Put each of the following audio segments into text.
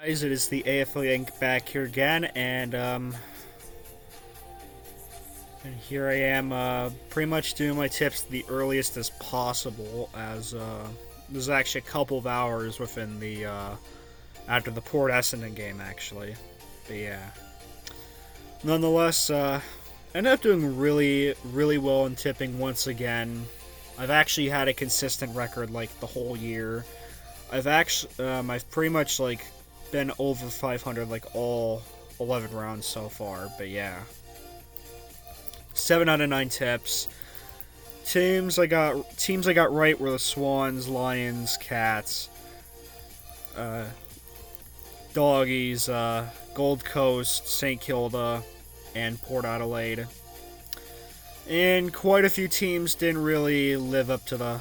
Guys, it is the AFL Yank back here again, and here I am, pretty much doing my tips the earliest as possible, as, there's actually a couple of hours within the, after the Port Essendon game, actually. But yeah. Nonetheless, ended up doing really well in tipping once again. I've actually had a consistent record, like, the whole year. I've pretty much, like, been over 500 like all 11 rounds so far, but yeah. 7 out of 9 tips. Teams I got right were the Swans, Lions, Cats, Doggies, Gold Coast, St. Kilda, and Port Adelaide. And quite a few teams didn't really live up to the...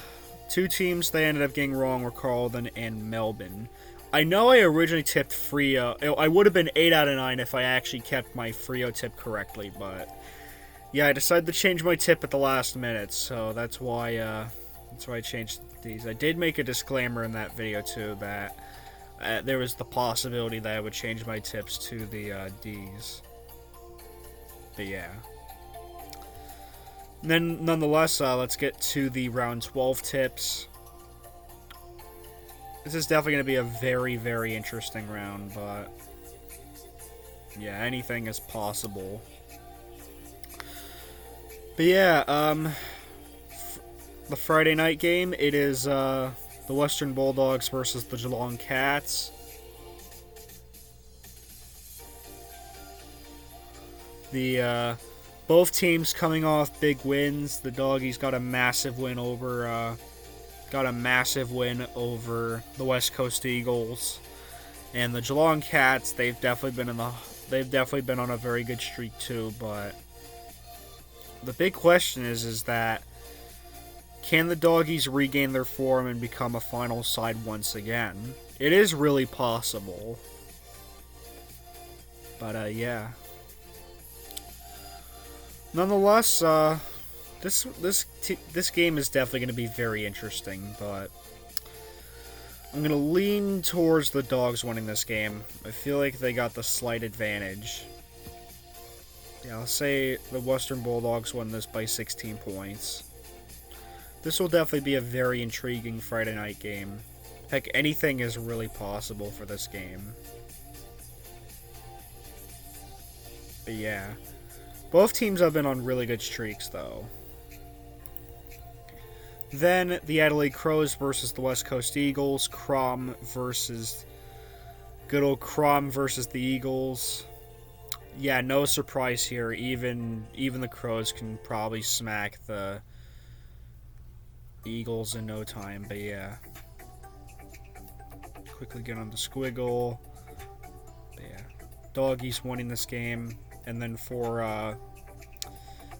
Two teams they ended up getting wrong were Carlton and Melbourne. I know I originally tipped Freo. I would have been 8 out of 9 if I actually kept my Freo tip correctly, but yeah, I decided to change my tip at the last minute, so that's why I changed these. I did make a disclaimer in that video too that there was the possibility that I would change my tips to the D's. But yeah. And then nonetheless, let's get to the round 12 tips. This is definitely going to be a very interesting round, but yeah, anything is possible. But yeah, the Friday night game, it is the Western Bulldogs versus the Geelong Cats. Both teams coming off big wins. The Doggies got a massive win over the West Coast Eagles, and the Geelong Cats. They've definitely been on a very good streak too. But the big question is that can the Doggies regain their form and become a final side once again? It is really possible. But yeah. Nonetheless, this game is definitely going to be very interesting, but I'm going to lean towards the Dogs winning this game. I feel like they got the slight advantage. Yeah, I'll say the Western Bulldogs won this by 16 points. This will definitely be a very intriguing Friday night game. Heck, anything is really possible for this game. But yeah. Both teams have been on really good streaks, though. Then, the Adelaide Crows versus the West Coast Eagles. Good old Crom versus the Eagles. Yeah, no surprise here. Even the Crows can probably smack the Eagles in no time, but yeah. Quickly get on the squiggle. But yeah. Doggies winning this game. And then for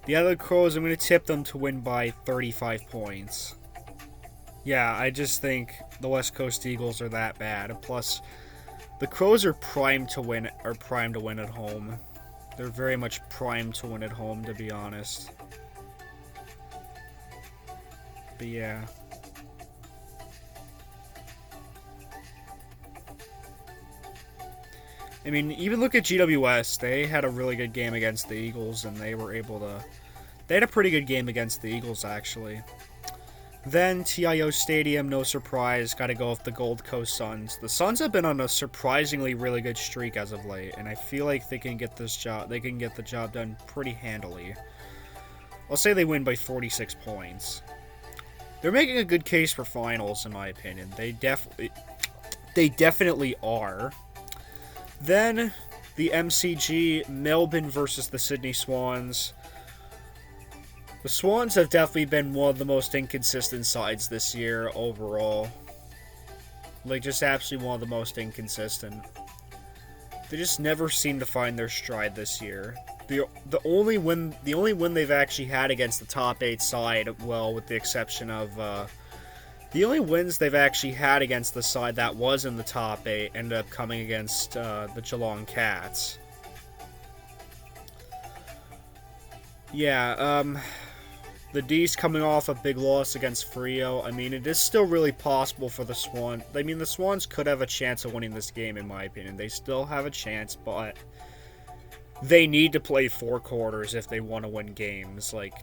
the other Crows, I'm going to tip them to win by 35 points. Yeah, I just think the West Coast Eagles are that bad. Plus, the Crows are primed to win at home. They're very much primed to win at home, to be honest. But yeah. I mean, even look at GWS. They had a really good game against the Eagles, and they had a pretty good game against the Eagles, actually. Then, TIO Stadium, no surprise, gotta go with the Gold Coast Suns. The Suns have been on a surprisingly really good streak as of late, and I feel like they can get the job done pretty handily. I'll say they win by 46 points. They're making a good case for finals, in my opinion. They definitely are. Then, the MCG, Melbourne versus the Sydney Swans. The Swans have definitely been one of the most inconsistent sides this year overall. Like, just absolutely one of the most inconsistent. They just never seem to find their stride this year. The only win they've actually had against the top 8 side, well, with the exception of the only wins they've actually had against the side that was in the top 8 ended up coming against the Geelong Cats. Yeah, The D's coming off a big loss against Frio. I mean, it is still really possible for the Swans. I mean, the Swans could have a chance of winning this game, in my opinion. They still have a chance, but they need to play 4 quarters if they want to win games. Like,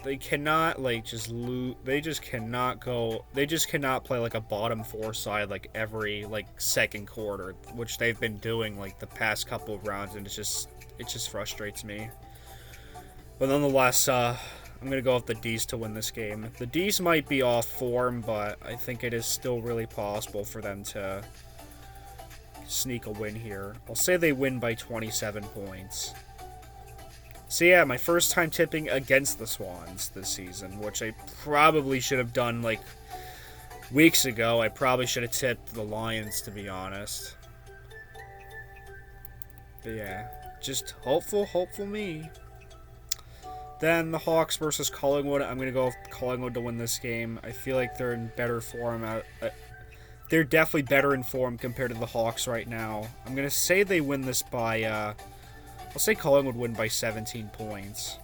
they cannot, like, just lose. They just cannot play, like, a bottom 4 side, like, every, like, second quarter, which they've been doing, like, the past couple of rounds, and it just frustrates me. But nonetheless, I'm going to go with the D's to win this game. The D's might be off form, but I think it is still really possible for them to sneak a win here. I'll say they win by 27 points. So yeah, my first time tipping against the Swans this season, which I probably should have done, like, weeks ago. I probably should have tipped the Lions, to be honest. But yeah, just hopeful me. Then the Hawks versus Collingwood. I'm going to go with Collingwood to win this game. I feel like they're in better form. They're definitely better in form compared to the Hawks right now. I'm going to say they win this by... I'll say Collingwood win by 17 points.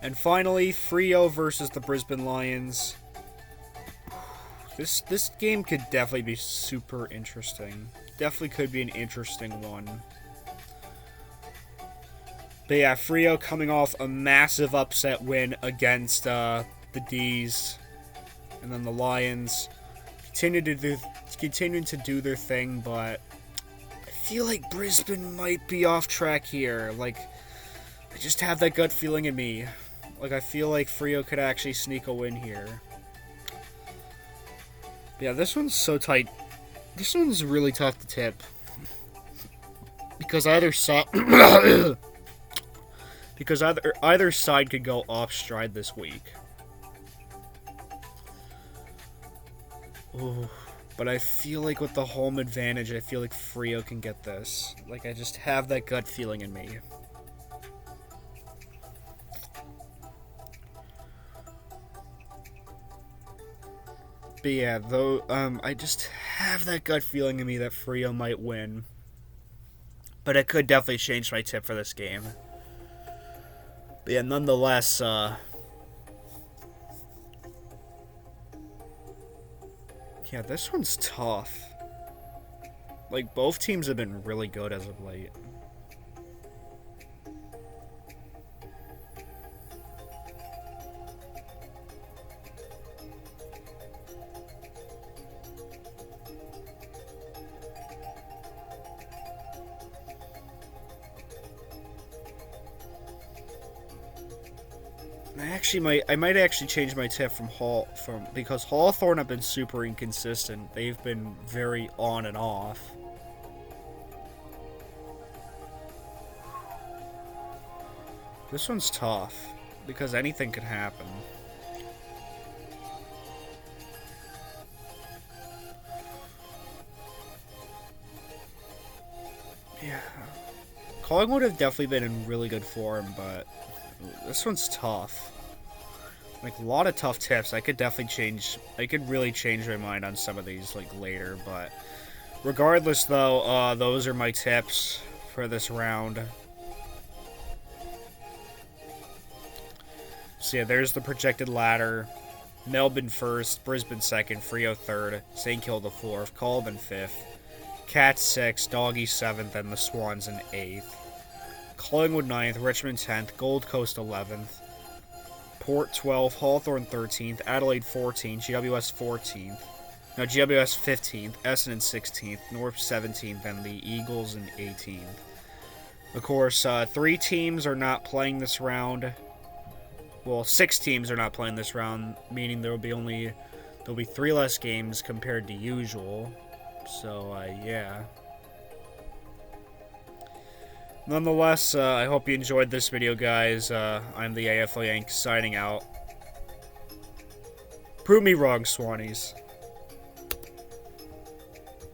And finally, Freo versus the Brisbane Lions. This game could definitely be super interesting. Definitely could be an interesting one. But yeah, Freo coming off a massive upset win against the D's. And then the Lions continuing to do their thing, but I feel like Brisbane might be off track here. Like, I just have that gut feeling in me. Like, I feel like Freo could actually sneak a win here. But yeah, this one's so tight. This one's really tough to tip. Because either side could go off stride this week. Ooh, but I feel like with the home advantage, I feel like Freo can get this. Like, I just have that gut feeling in me. But yeah, though, I just have that gut feeling in me that Freo might win. But it could definitely change my tip for this game. But yeah, nonetheless, yeah, this one's tough. Like, both teams have been really good as of late. I might actually change my tip because Hawthorn have been super inconsistent. They've been very on and off. This one's tough because anything could happen. Yeah. Collingwood have definitely been in really good form, but this one's tough. Like, a lot of tough tips. I could really change my mind on some of these, like, later, but regardless, though, those are my tips for this round. So yeah, there's the projected ladder. Melbourne first, Brisbane second, Freo third, St. Kilda fourth, Colvin fifth, Cats sixth, Doggies seventh, and the Swans in eighth. Collingwood 9th, Richmond 10th, Gold Coast 11th, Port 12th, Hawthorn 13th, Adelaide 14th, GWS 14th, GWS 15th, Essendon 16th, North 17th, and the Eagles in 18th. Of course, 3 teams are not playing this round. Well, 6 teams are not playing this round, meaning there'll be 3 less games compared to usual. So, yeah. Nonetheless, I hope you enjoyed this video, guys. I'm the AFL Yank signing out. Prove me wrong, Swannies.